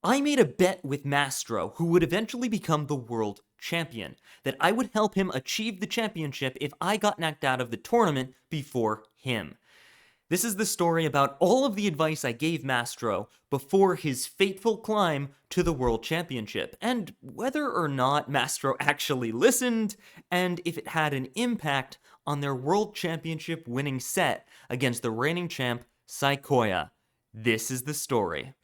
I made a bet with Mastro, who would eventually become the world champion, that I would help him achieve the championship if I got knocked out of the tournament before him. This is the story about all of the advice I gave Mastro before his fateful climb to the World Championship, and whether or not Mastro actually listened, and if it had an impact on their World Championship winning set against the reigning champ, Saikoya. This is the story.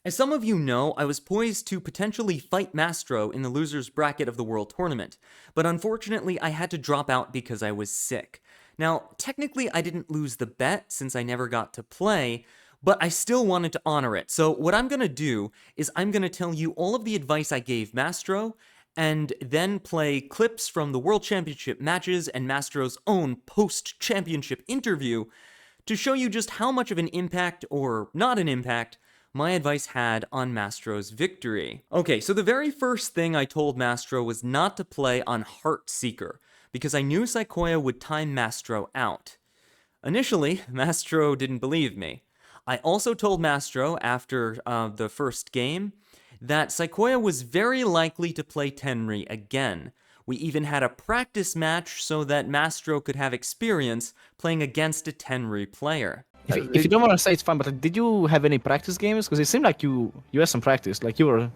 As some of you know, I was poised to potentially fight Mastro in the loser's bracket of the World Tournament, but unfortunately I had to drop out because I was sick. Now, technically I didn't lose the bet since I never got to play, but I still wanted to honor it. So what I'm gonna do is I'm gonna tell you all of the advice I gave Mastro, and then play clips from the World Championship matches and Mastro's own post-championship interview to show you just how much of an impact, or not an impact, my advice had on Mastro's victory. Okay, so the very first thing I told Mastro was not to play on Heartseeker, because I knew Saikoya would time Mastro out. Initially, Mastro didn't believe me. I also told Mastro after the first game that Saikoya was very likely to play Tenri again. We even had a practice match so that Mastro could have experience playing against a Tenri player. If you don't want to say it's fine, but did you have any practice games? Because it seemed like you had some practice, like you were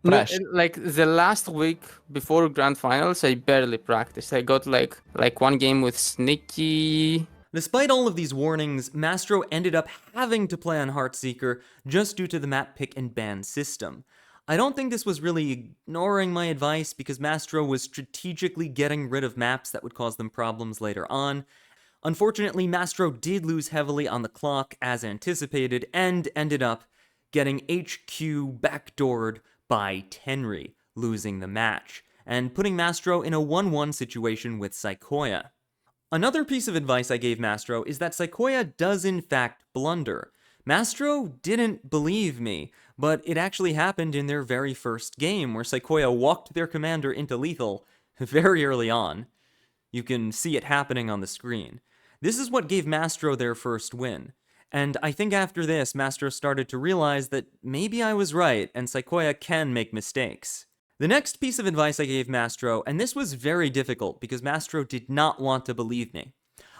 fresh. No, like the last week before Grand Finals, I barely practiced. I got like one game with Sneaky. Despite all of these warnings, Mastro ended up having to play on Heartseeker just due to the map pick and ban system. I don't think this was really ignoring my advice because Mastro was strategically getting rid of maps that would cause them problems later on. Unfortunately, Mastro did lose heavily on the clock as anticipated and ended up getting HQ backdoored by Tenri, losing the match, and putting Mastro in a 1-1 situation with Saikoya. Another piece of advice I gave Mastro is that Saikoya does in fact blunder. Mastro didn't believe me, but it actually happened in their very first game where Saikoya walked their commander into lethal very early on. You can see it happening on the screen. This is what gave Mastro their first win. And I think after this, Mastro started to realize that maybe I was right and Saikoya can make mistakes. The next piece of advice I gave Mastro, and this was very difficult because Mastro did not want to believe me.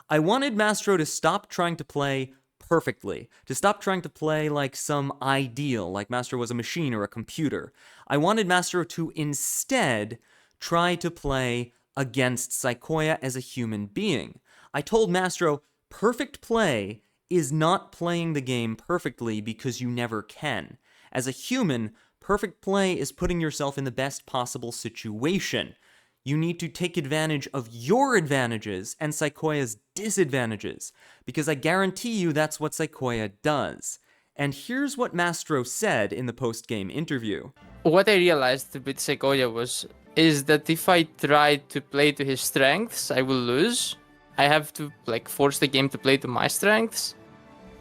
I wanted Mastro to stop trying to play perfectly, to stop trying to play like some ideal, like Mastro was a machine or a computer. I wanted Mastro to instead try to play against Saikoya as a human being. I told Mastro, perfect play is not playing the game perfectly because you never can. As a human, perfect play is putting yourself in the best possible situation. You need to take advantage of your advantages and Saikoya's disadvantages, because I guarantee you that's what Saikoya does. And here's what Mastro said in the post-game interview. What I realized with Saikoya is that if I try to play to his strengths, I will lose. I have to force the game to play to my strengths.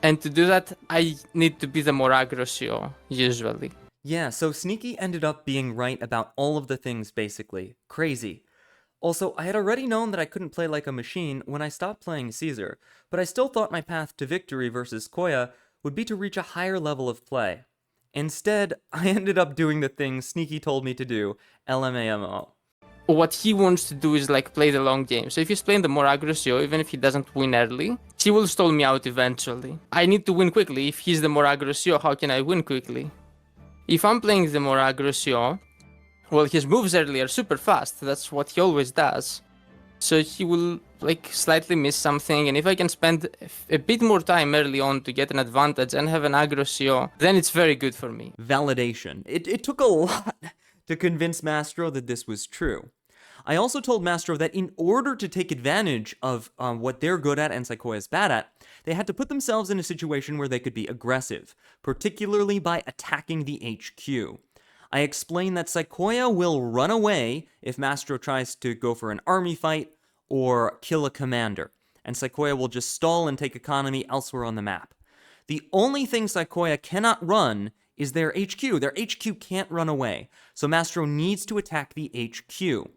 And to do that, I need to be the more aggressio, usually. Yeah, so Sneaky ended up being right about all of the things, basically. Crazy. Also, I had already known that I couldn't play like a machine when I stopped playing Caesar, but I still thought my path to victory versus Koya would be to reach a higher level of play. Instead, I ended up doing the thing Sneaky told me to do, LMAMO. What he wants to do is play the long game. So if he's playing the more aggressio, even if he doesn't win early, he will stall me out eventually. I need to win quickly. If he's the more aggressio, how can I win quickly? If I'm playing the more aggressio, well, his moves early are super fast. That's what he always does. So he will slightly miss something, and if I can spend a bit more time early on to get an advantage and have an aggressio, then it's very good for me. Validation. It took a lot to convince Mastro that this was true. I also told Mastro that in order to take advantage of what they're good at and Saikoya's bad at, they had to put themselves in a situation where they could be aggressive, particularly by attacking the HQ. I explained that Saikoya will run away if Mastro tries to go for an army fight or kill a commander, and Saikoya will just stall and take economy elsewhere on the map. The only thing Saikoya cannot run is their HQ. Their HQ can't run away, so Mastro needs to attack the HQ.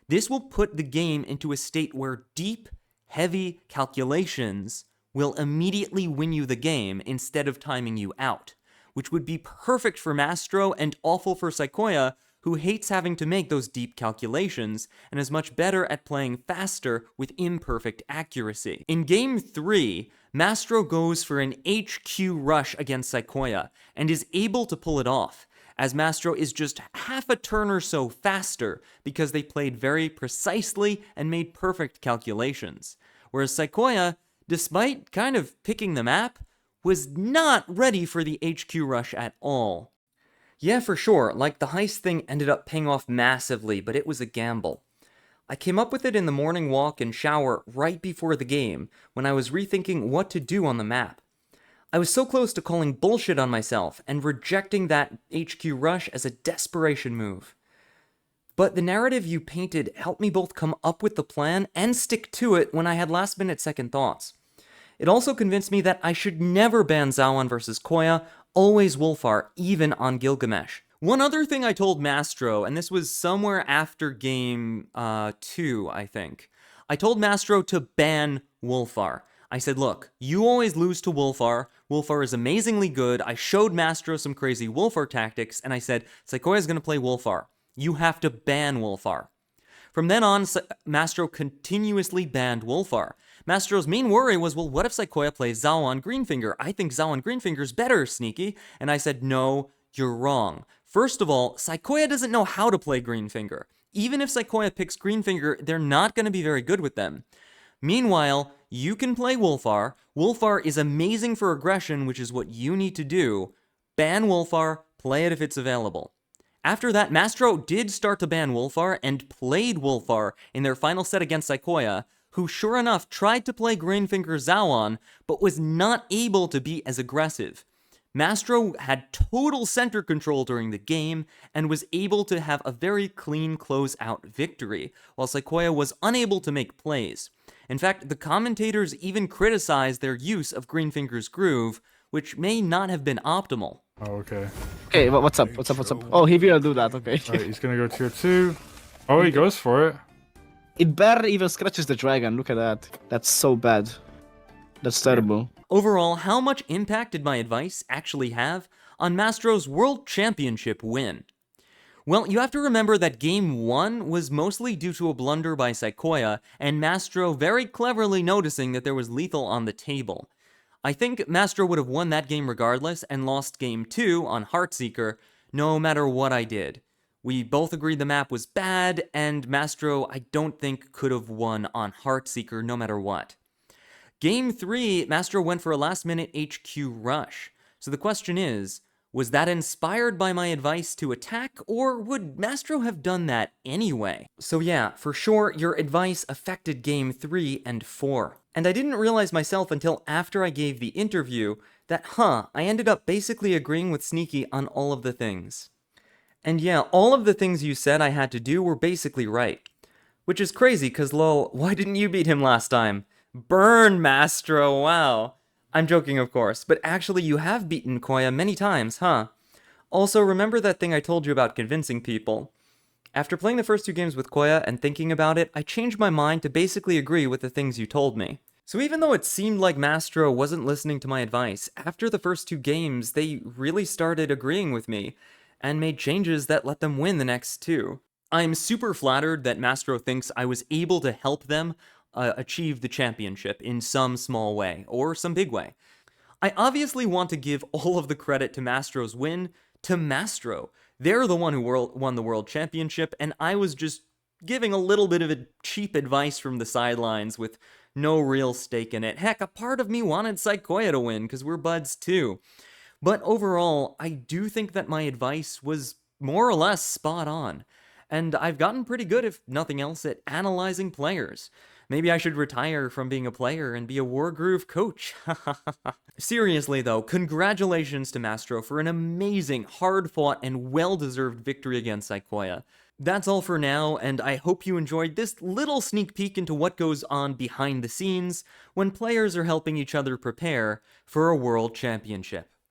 This will put the game into a state where deep, heavy calculations will immediately win you the game instead of timing you out. which would be perfect for Mastro and awful for Sequoia, who hates having to make those deep calculations and is much better at playing faster with imperfect accuracy. In Game 3, Mastro goes for an HQ rush against Sequoia and is able to pull it off, as Mastro is just half a turn or so faster because they played very precisely and made perfect calculations. Whereas Sequoia, despite kind of picking the map, was not ready for the HQ rush at all. Yeah, for sure, like the heist thing ended up paying off massively, but it was a gamble. I came up with it in the morning walk and shower right before the game, when I was rethinking what to do on the map. I was so close to calling bullshit on myself and rejecting that HQ rush as a desperation move. But the narrative you painted helped me both come up with the plan and stick to it when I had last-minute second thoughts. It also convinced me that I should never ban Zawan versus Koya, always Wolfar, even on Gilgamesh. One other thing I told Mastro, and this was somewhere after game 2, I think. I told Mastro to ban Wolfar. I said, look, you always lose to Wolfar. Wolfar is amazingly good. I showed Mastro some crazy Wolfar tactics, and I said, Sequoia's going to play Wolfar. You have to ban Wolfar. From then on, Mastro continuously banned Wolfar. Mastro's main worry was, well, what if Sequoia plays Zawan Greenfinger? I think Zawan Greenfinger's better, Sneaky. And I said, no, you're wrong. First of all, Sequoia doesn't know how to play Greenfinger. Even if Sequoia picks Greenfinger, they're not going to be very good with them. Meanwhile, you can play Wolfar. Wolfar is amazing for aggression, which is what you need to do. Ban Wolfar, play it if it's available. After that, Mastro did start to ban Wolfar and played Wolfar in their final set against Sequoia, who sure enough tried to play Greenfinger Zawan, but was not able to be as aggressive. Mastro had total center control during the game and was able to have a very clean close-out victory, while Sequoia was unable to make plays. In fact, the commentators even criticized their use of Greenfinger's groove, which may not have been optimal. Oh, okay. Okay, what's up? What's up? Oh, he will do that, okay. Alright, he's gonna go tier 2. Oh, he goes for it. It barely even scratches the dragon, look at that. That's so bad. That's terrible. Overall, how much impact did my advice actually have on Mastro's World Championship win? Well, you have to remember that Game 1 was mostly due to a blunder by Sequoia, and Mastro very cleverly noticing that there was lethal on the table. I think Mastro would have won that game regardless and lost Game 2 on Heartseeker, no matter what I did. We both agreed the map was bad, and Mastro, I don't think, could have won on Heartseeker no matter what. Game 3, Mastro went for a last-minute HQ rush. So the question is, was that inspired by my advice to attack, or would Mastro have done that anyway? So yeah, for sure, your advice affected Game 3 and 4. And I didn't realize myself until after I gave the interview that, I ended up basically agreeing with Sneaky on all of the things. And yeah, all of the things you said I had to do were basically right. Which is crazy, cause lol, why didn't you beat him last time? Burn, Mastro, wow. I'm joking, of course, but actually you have beaten Koya many times, huh? Also, remember that thing I told you about convincing people? After playing the first 2 games with Koya and thinking about it, I changed my mind to basically agree with the things you told me. So even though it seemed like Mastro wasn't listening to my advice, after the first 2 games, they really started agreeing with me, and made changes that let them win the next 2. I'm super flattered that Mastro thinks I was able to help them achieve the championship in some small way, or some big way. I obviously want to give all of the credit to Mastro's win to Mastro. They're the one who won the World Championship, and I was just giving a little bit of cheap advice from the sidelines with no real stake in it. Heck, a part of me wanted Sequoia to win, because we're buds too. But overall, I do think that my advice was more or less spot on. And I've gotten pretty good, if nothing else, at analyzing players. Maybe I should retire from being a player and be a Wargroove coach. Seriously though, congratulations to Mastro for an amazing, hard-fought, and well-deserved victory against Sequoia. That's all for now, and I hope you enjoyed this little sneak peek into what goes on behind the scenes when players are helping each other prepare for a World Championship.